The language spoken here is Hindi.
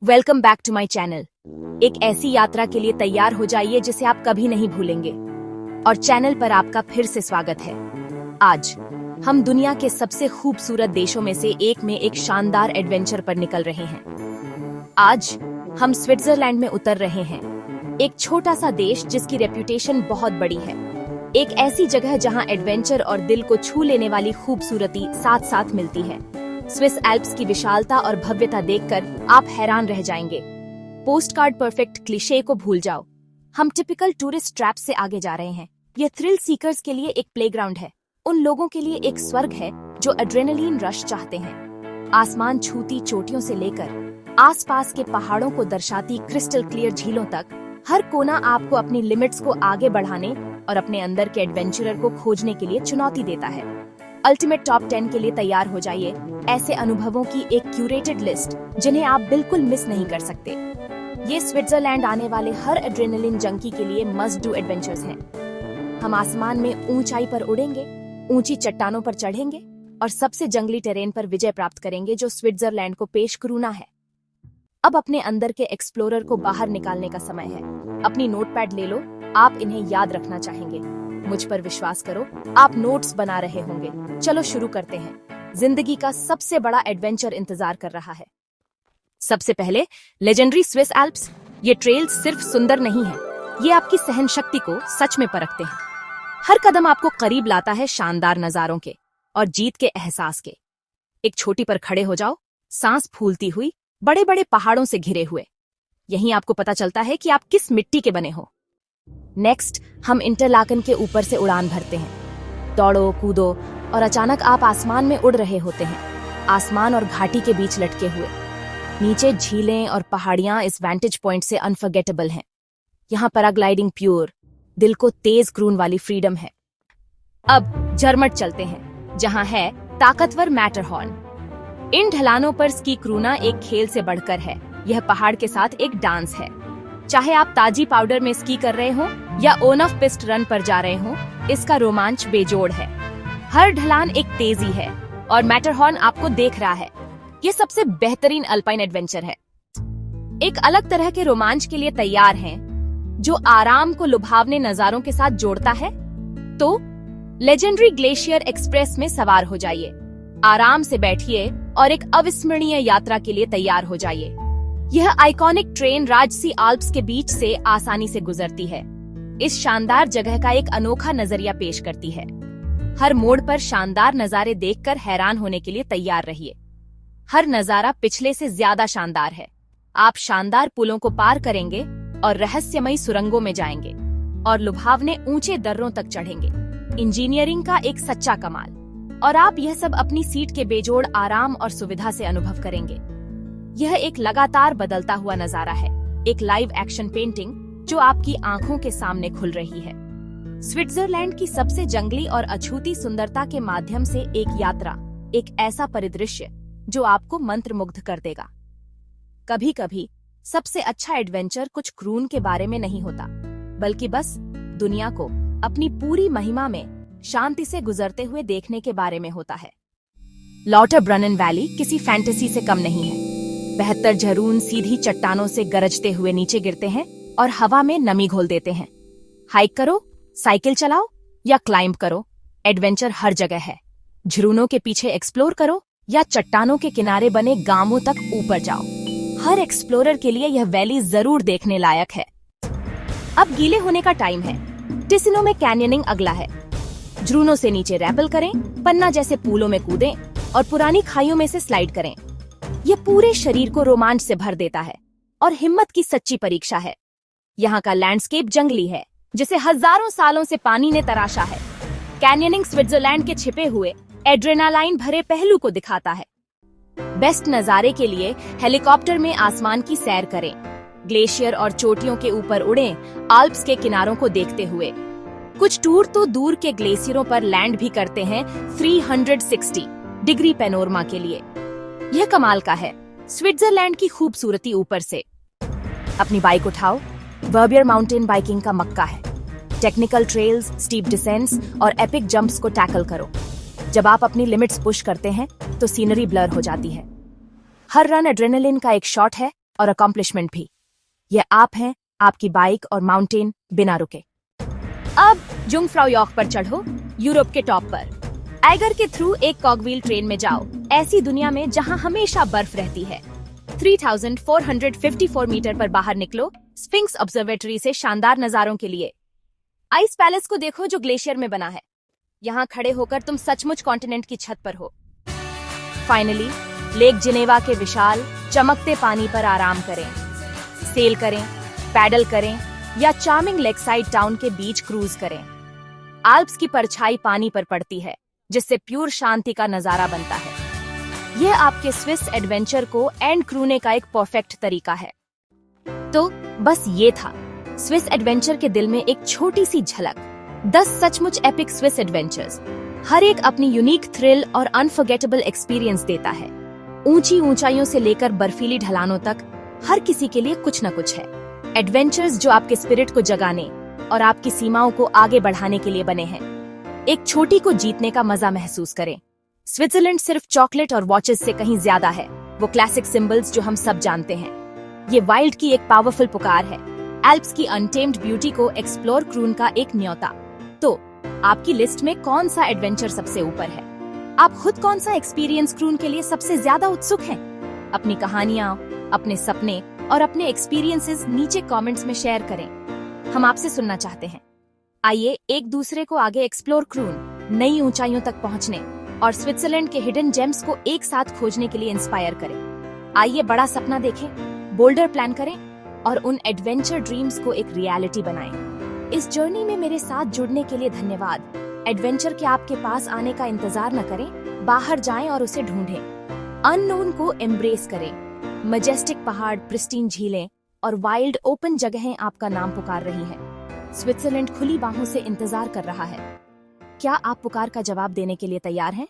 Welcome back to my channel. एक ऐसी यात्रा के लिए तैयार हो जाइए जिसे आप कभी नहीं भूलेंगे। और चैनल पर आपका फिर से स्वागत है। आज हम दुनिया के सबसे खूबसूरत देशों में से एक में एक शानदार एडवेंचर पर निकल रहे हैं। आज हम स्विट्जरलैंड में उतर रहे हैं, एक छोटा सा देश जिसकी रेप्यूटेशन बहुत बड़ी है। एक ऐसी जगह जहां एडवेंचर और दिल को छू लेने वाली खूबसूरती साथ साथ मिलती है। स्विस एल्प्स की विशालता और भव्यता देखकर आप हैरान रह जाएंगे। पोस्टकार्ड परफेक्ट क्लिशे को भूल जाओ, हम टिपिकल टूरिस्ट ट्रैप से आगे जा रहे हैं। यह थ्रिल सीकर्स के लिए एक प्लेग्राउंड है, उन लोगों के लिए एक स्वर्ग है जो एड्रेनलिन रश चाहते हैं। आसमान छूती चोटियों से लेकर आसपास के पहाड़ों को दर्शाती क्रिस्टल क्लियर झीलों तक, हर कोना आपको अपनी लिमिट्स को आगे बढ़ाने और अपने अंदर के एडवेंचरर को खोजने के लिए चुनौती देता है। अल्टीमेट टॉप 10 के लिए तैयार हो जाइए, ऐसे अनुभवों की एक क्यूरेटेड लिस्ट जिन्हें आप बिल्कुल मिस नहीं कर सकते। ये स्विट्जरलैंड आने वाले हर एड्रेनलिन जंकी के लिए मस्ट डू एडवेंचर्स हैं। हम आसमान में ऊंचाई पर उड़ेंगे, ऊंची चट्टानों पर चढ़ेंगे और सबसे जंगली टेरेन पर विजय प्राप्त करेंगे जो स्विट्जरलैंड को पेश करूना है। अब अपने अंदर के एक्सप्लोरर को बाहर निकालने का समय है। अपनी नोटपैड ले लो, आप इन्हें याद रखना चाहेंगे। मुझ पर विश्वास करो, आप नोट्स बना रहे होंगे। चलो शुरू करते हैं। जिंदगी का सबसे बड़ा एडवेंचर इंतजार कर रहा है। सबसे पहले लेजेंडरी स्विस एल्प्स। ये ट्रेल सिर्फ सुंदर नहीं है, ये आपकी सहन शक्ति को सच में परखते हैं। हर कदम आपको करीब लाता है शानदार नजारों के और जीत के एहसास के। एक चोटी पर खड़े हो जाओ, सांस फूलती हुई, बड़े बड़े पहाड़ों से घिरे हुए। यहीं आपको पता चलता है कि आप किस मिट्टी के बने हो। नेक्स्ट हम इंटरलाकन के ऊपर से उड़ान भरते हैं। दौड़ो कूदो और अचानक आप आसमान में उड़ रहे होते हैं, आसमान और घाटी के बीच लटके हुए। नीचे झीलें और पहाड़ियां इस वैंटेज पॉइंट से अनफॉरगेटेबल हैं। यहाँ पैराग्लाइडिंग प्योर, दिल को तेज क्रून वाली फ्रीडम है। अब जर्मट चलते हैं, जहाँ है ताकतवर मैटरहॉर्न। इन ढलानों पर स्की क्रूना एक खेल से बढ़कर है, यह पहाड़ के साथ एक डांस है। चाहे आप ताजी पाउडर में स्की कर रहे हो या ओन ऑफ पिस्ट रन पर जा रहे हो, इसका रोमांच बेजोड़ है। हर ढलान एक तेजी है और मैटरहॉर्न आपको देख रहा है। ये सबसे बेहतरीन अल्पाइन एडवेंचर है। एक अलग तरह के रोमांच के लिए तैयार हैं, जो आराम को लुभावने नजारों के साथ जोड़ता है? तो लेजेंडरी ग्लेशियर एक्सप्रेस में सवार हो जाइए। आराम से बैठिए और एक अविस्मरणीय यात्रा के लिए तैयार हो जाइए। यह आइकॉनिक ट्रेन राजसी आल्प्स के बीच से आसानी से गुजरती है। इस शानदार जगह का एक अनोखा नजरिया पेश करती है। हर मोड़ पर शानदार नजारे देखकर हैरान होने के लिए तैयार रहिए। हर नजारा पिछले से ज्यादा शानदार है। आप शानदार पुलों को पार करेंगे और रहस्यमयी सुरंगों में जाएंगे और लुभावने ऊंचे दर्रों तक चढ़ेंगे। इंजीनियरिंग का एक सच्चा कमाल, और आप यह सब अपनी सीट के बेजोड़ आराम और सुविधा से अनुभव करेंगे। यह एक लगातार बदलता हुआ नजारा है, एक लाइव एक्शन पेंटिंग जो आपकी आंखों के सामने खुल रही है। स्विट्जरलैंड की सबसे जंगली और अछूती सुंदरता के माध्यम से एक यात्रा, एक ऐसा परिदृश्य जो आपको मंत्रमुग्ध कर देगा। कभी कभी सबसे अच्छा एडवेंचर कुछ क्रून के बारे में नहीं होता, बल्कि बस दुनिया को अपनी पूरी महिमा में शांति से गुजरते हुए देखने के बारे में होता है। लॉटरब्रनन वैली किसी फैंटेसी से कम नहीं है। 72 झरून सीधी चट्टानों से गरजते हुए नीचे गिरते हैं और हवा में नमी घोल देते हैं। हाइक करो, साइकिल चलाओ या क्लाइंब करो, एडवेंचर हर जगह है। झुर्मुनों के पीछे एक्सप्लोर करो या चट्टानों के किनारे बने गांवों तक ऊपर जाओ। हर एक्सप्लोरर के लिए यह वैली जरूर देखने लायक है। अब गीले होने का टाइम है। टिसिनो में कैन्यनिंग अगला है। झुर्मुनों से नीचे रैपल करें, पन्ना जैसे पूलों में कूदें और पुरानी खाइयों में से स्लाइड करें। यह पूरे शरीर को रोमांच से भर देता है और हिम्मत की सच्ची परीक्षा है। यहाँ का लैंडस्केप जंगली है, जिसे हजारों सालों से पानी ने तराशा है। कैन्यनिंग स्विट्जरलैंड के छिपे हुए एड्रेनालाइन भरे पहलू को दिखाता है। बेस्ट नजारे के लिए हेलीकॉप्टर में आसमान की सैर करें, ग्लेशियर और चोटियों के ऊपर उड़ें, आल्प्स के किनारों को देखते हुए। कुछ टूर तो दूर के ग्लेशियरों पर लैंड भी करते हैं 360 डिग्री पैनोरमा के लिए। यह कमाल का है, स्विट्जरलैंड की खूबसूरती ऊपर से। अपनी बाइक उठाओ, वर्बियर माउंटेन बाइकिंग का मक्का है। टेक्निकल ट्रेल्स, स्टीप डिसेंट्स और एपिक जंप्स को टैकल करो। जब आप अपनी लिमिट्स पुश करते हैं तो सीनरी ब्लर हो जाती है। हर रन एड्रेनलिन का एक शॉट है और अकॉम्प्लिशमेंट भी। यह आप हैं, आपकी बाइक और माउंटेन बिना रुके। अब जुंगफ्राउ यॉर्क पर चढ़ो, यूरोप के टॉप पर। आइगर के थ्रू एक कॉगव्हील ट्रेन में जाओ, ऐसी दुनिया में जहां हमेशा बर्फ रहती है। 3454 मीटर पर बाहर निकलो, स्फिंक्स ऑब्जर्वेटरी से शानदार नजारों के लिए। आइस पैलेस को देखो जो ग्लेशियर में बना है। यहाँ खड़े होकर तुम सचमुच कॉन्टिनेंट की छत पर हो। फाइनली लेक जिनेवा के विशाल चमकते पानी पर आराम करें, सेल करें, पैडल करें या चार्मिंग लेकसाइड टाउन के बीच क्रूज करें। आल्प्स की परछाई पानी पर पड़ती है, जिससे प्योर शांति का नजारा बनता है। यह आपके स्विस एडवेंचर को एंड क्रूने का एक परफेक्ट तरीका है। तो बस ये था स्विस एडवेंचर के दिल में एक छोटी सी झलक। 10 सचमुच एपिक स्विस एडवेंचर्स, हर एक अपनी यूनिक थ्रिल और अनफॉरगेटेबल एक्सपीरियंस देता है। ऊंची ऊंचाइयों से लेकर बर्फीली ढलानों तक हर किसी के लिए कुछ न कुछ है। एडवेंचर्स जो आपके स्पिरिट को जगाने और आपकी सीमाओं को आगे बढ़ाने के लिए बने हैं। एक छोटी को जीतने का मजा महसूस करें। स्विट्जरलैंड सिर्फ चॉकलेट और वॉचेस से कहीं ज्यादा है, वो क्लासिक सिंबल्स जो हम सब जानते हैं। ये वाइल्ड की एक पावरफुल पुकार है, एल्प्स की अनटेम्ड ब्यूटी को एक्सप्लोर क्रून का एक न्योता। तो आपकी लिस्ट में कौन सा एडवेंचर सबसे ऊपर है? आप खुद कौन सा एक्सपीरियंस क्रून के लिए सबसे ज्यादा उत्सुक हैं? अपनी कहानियां, अपने सपने और अपने एक्सपीरियंसेस नीचे कमेंट्स में शेयर करें। हम आपसे सुनना चाहते हैं। आइए एक दूसरे को आगे एक्सप्लोर क्रून, नई ऊंचाइयों तक पहुंचने और स्विट्जरलैंड के हिडन जेम्स को एक साथ खोजने के लिए इंस्पायर करें। आइए बड़ा सपना देखें, बोल्डर प्लान करें और उन एडवेंचर ड्रीम्स को एक रियलिटी बनाएं। इस जर्नी में मेरे साथ जुड़ने के लिए धन्यवाद। एडवेंचर के आपके पास आने का इंतजार न करें, बाहर जाएं और उसे ढूंढें। अननोन को एम्ब्रेस करें। मजेस्टिक पहाड़, प्रिस्टीन झीलें और वाइल्ड ओपन जगहें आपका नाम पुकार रही हैं। स्विट्जरलैंड खुली बाहों से इंतजार कर रहा है। क्या आप पुकार का जवाब देने के लिए तैयार हैं?